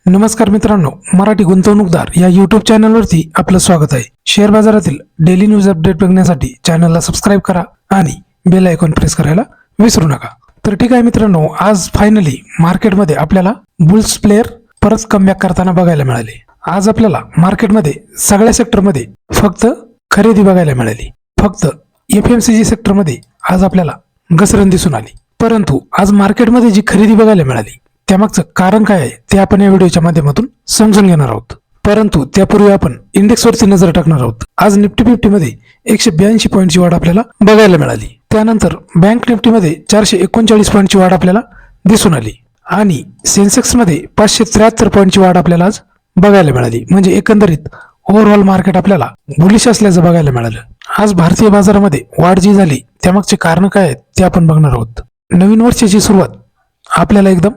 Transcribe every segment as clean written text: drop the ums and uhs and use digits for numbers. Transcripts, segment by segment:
नमस्कार मित्रांनो, मराठी गुंतवणूकदार या यूट्यूब चॅनलवरती आपलं स्वागत आहे। शेअर बाजारातील डेली न्यूज अपडेट बघण्यासाठी चॅनलला सबस्क्राईब करा आणि बेल आयकॉन प्रेस करायला विसरू नका। तर ठीक आहे मित्रांनो, आज फायनली मार्केटमध्ये आपल्याला बुल्स प्लेयर परत कमबॅक करताना बघायला मिळाले। आज आपल्याला मार्केटमध्ये सगळ्या सेक्टरमध्ये फक्त खरेदी बघायला मिळाली। फक्त FMCG सेक्टरमध्ये आज आपल्याला घसरण दिसून आली। परंतु आज मार्केटमध्ये जी खरेदी बघायला मिळाली त्यामागचं कारण काय आहे ते आपण या व्हिडिओच्या माध्यमातून समजून घेणार आहोत। परंतु त्यापूर्वी आपण इंडेक्सवरती नजर टाकणार आहोत। आज निफ्टी 50 मध्ये 182 पॉईंटची वाढ आपल्याला बघायला मिळाली। त्यानंतर बँक निफ्टीमध्ये 439 पॉईंटची वाढ आपल्याला दिसून आली आणि सेन्सेक्स मध्ये 573 पॉईंटची वाढ आपल्याला आज बघायला मिळाली। म्हणजे एकंदरीत ओव्हरऑल मार्केट आपल्याला बुलिश असल्याचं बघायला मिळालं। आज भारतीय बाजारामध्ये वाढ जी झाली त्यामागचे कारण काय आहेत ते आपण बघणार आहोत। नवीन वर्षाची सुरुवात आपल्याला एकदम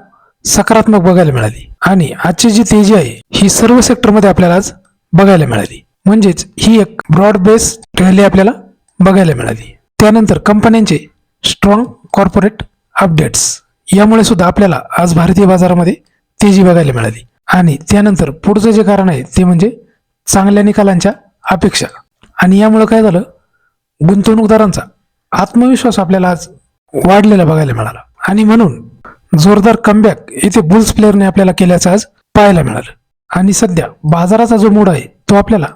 सकारात्मक बघायला मिळाली आणि आजची जी तेजी आहे ही सर्व सेक्टरमध्ये आपल्याला आज बघायला मिळाली। म्हणजेच ही एक ब्रॉड बेस रॅली आपल्याला बघायला मिळाली। त्यानंतर कंपन्यांचे स्ट्रॉंग कॉर्पोरेट अपडेट्स यामुळे सुद्धा आपल्याला आज भारतीय बाजारामध्ये तेजी बघायला मिळाली। आणि त्यानंतर पुढचं जे कारण आहे ते म्हणजे चांगल्या निकालांच्या अपेक्षा आणि यामुळे काय झालं, गुंतवणूकदारांचा आत्मविश्वास आपल्याला आज वाढलेला बघायला मिळाला आणि म्हणून जोरदार कमबॅक येथे बुल्स प्लेअरने आपल्याला केल्याचं आज पाहायला मिळालं। आणि सध्या बाजाराचा जो मूड आहे तो आपल्याला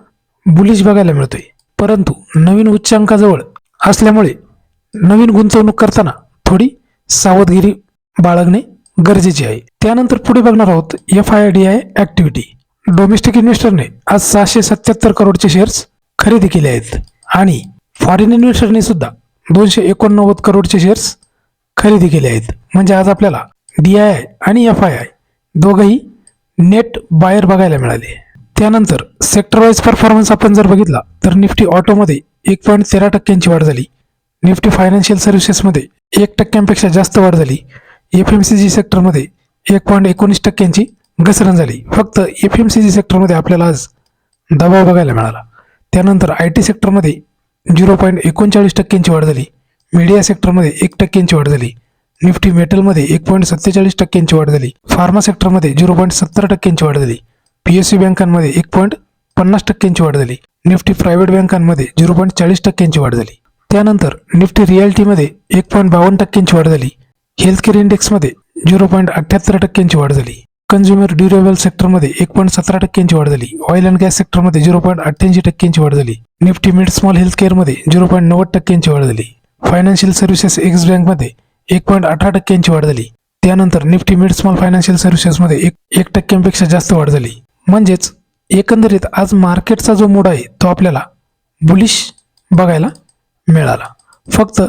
बुलिश बघायला मिळतोय। परंतु नवीन उच्चांकाजवळ असल्यामुळे नवीन गुंतवणूक करताना थोडी सावधगिरी बाळगणे गरजेचे आहे। त्यानंतर पुढे बघणार आहोत FIDI ऍक्टिव्हिटी। डोमेस्टिक इन्व्हेस्टरने आज 677 करोडचे शेअर्स खरेदी केले आहेत आणि फॉरेन इन्व्हेस्टरने सुद्धा 289 करोडचे शेअर्स खरेदी केले आहेत। म्हणजे आज आपल्याला DII आणि FII दोघंही नेट बायर बघायला मिळाले। त्यानंतर सेक्टर वाईज परफॉर्मन्स आपण जर बघितला तर निफ्टी ऑटोमध्ये 1.13% वाढ झाली। निफ्टी फायनान्शियल सर्व्हिसेसमध्ये 1% जास्त वाढ झाली। FMCG सेक्टरमध्ये 1.19% घसरण झाली। फक्त FMCG सेक्टरमध्ये आपल्याला आज दबाव बघायला मिळाला। त्यानंतर IT सेक्टरमध्ये 0.39% वाढ झाली। मीडिया सेक्टरमध्ये 1% वाढ झाली। निफ्टी मेटलमध्ये 1.47% वाढ झाली। फार्मा सेक्टरमध्ये 0.70% वाढ झाली। PSU बँकांमध्ये 1.50% वाढ झाली। निफ्टी प्रायव्हेट बँकांमध्ये 0.40% वाढ झाली। त्यानंतर निफ्टी रिअल्टीमध्ये 1.52% वाढ झाली। हेल्थकेअर इंडेक्समध्ये 0.78% वाढ झाली। कन्झ्युमर ड्युरेबल सेक्टरमध्ये 1.17% वाढ झाली। ऑइल अँड गॅस सेक्टरमध्ये 0.88% वाढ झाली। निफ्टी मिड स्मॉल हेल्थकेअरमध्ये 0.90% वाढ झाली। फायनान्शियल सर्व्हिसेस एक्स बँकमध्ये 1.18% वाढ झाली। त्यानंतर निफ्टी मिड स्मॉल फायनान्शियल सर्व्हिसेसमध्ये 1% जास्त वाढ झाली। म्हणजेच एकंदरीत आज मार्केटचा जो मूड आहे तो आपल्याला बुलिश बघायला मिळाला। फक्त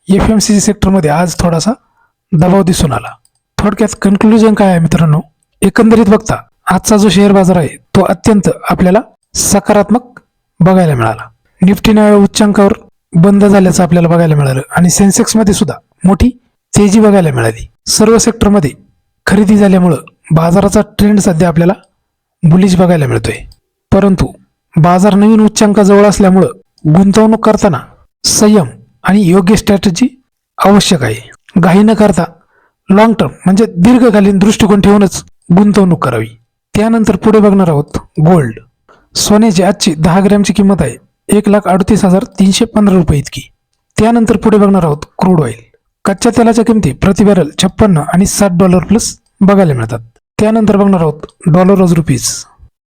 FMCG सेक्टरमध्ये आज थोडासा दबाव दिसून आला। थोडक्यात कन्क्लुजन काय आहे मित्रांनो, एकंदरीत बघता आजचा जो शेअर बाजार आहे तो अत्यंत आपल्याला सकारात्मक बघायला मिळाला। निफ्टी नव्या उच्चांकावर बंद झाल्याचं आपल्याला बघायला मिळालं आणि सेन्सेक्स मध्ये सुद्धा मोठी तेजी बघायला मिळाली। सर्व सेक्टरमध्ये खरेदी झाल्यामुळं बाजाराचा ट्रेंड सध्या आपल्याला बुलिश बघायला मिळतोय। परंतु बाजार नवीन उच्चांकाजवळ असल्यामुळं गुंतवणूक करताना संयम आणि योग्य स्ट्रॅटेजी आवश्यक आहे। घाई न करता लॉंग टर्म म्हणजे दीर्घकालीन दृष्टिकोन ठेवूनच गुंतवणूक करावी। त्यानंतर पुढे बघणार आहोत गोल्ड। सोन्याची आजची 10 ग्रॅमची किंमत आहे 1,38,315 रुपये इतकी। त्यानंतर पुढे बघणार आहोत क्रूड ऑइल। कच्च्या तेलाच्या किमती प्रति बॅरल 56 आणि $60 प्लस बघायला मिळतात। त्यानंतर बघणार आहोत डॉलर रोज रुपीज।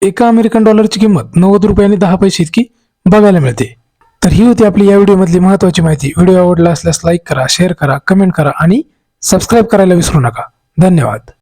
एका अमेरिकन डॉलरची किंमत 90 रुपये आणि 10 पैसे इतकी बघायला मिळते। तर ही होती आपली या व्हिडिओमधली महत्त्वाची माहिती। व्हिडिओ आवडला असल्यास लाईक करा, शेअर करा, कमेंट करा आणि सबस्क्राईब करायला विसरू नका। धन्यवाद।